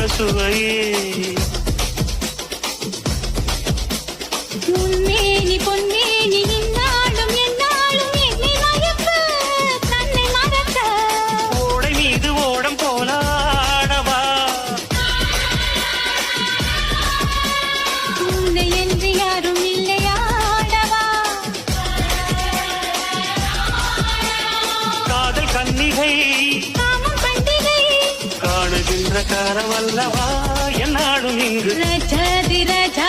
சுவையே பொன்மேனி பொன்மேனி இந்நாளும் எந்நாளும் என்னை மயக்க தன்னை மறக்க ஓடை மீது ஓடம் போலாடவா உன்னை என்று யாரும் இல்லையாடவா காதல் கன்னிகை காமம் பண்டிகை காணுகின்ற காரவல்லவா என்னாடும் இங்கு ரஜதி ரஜா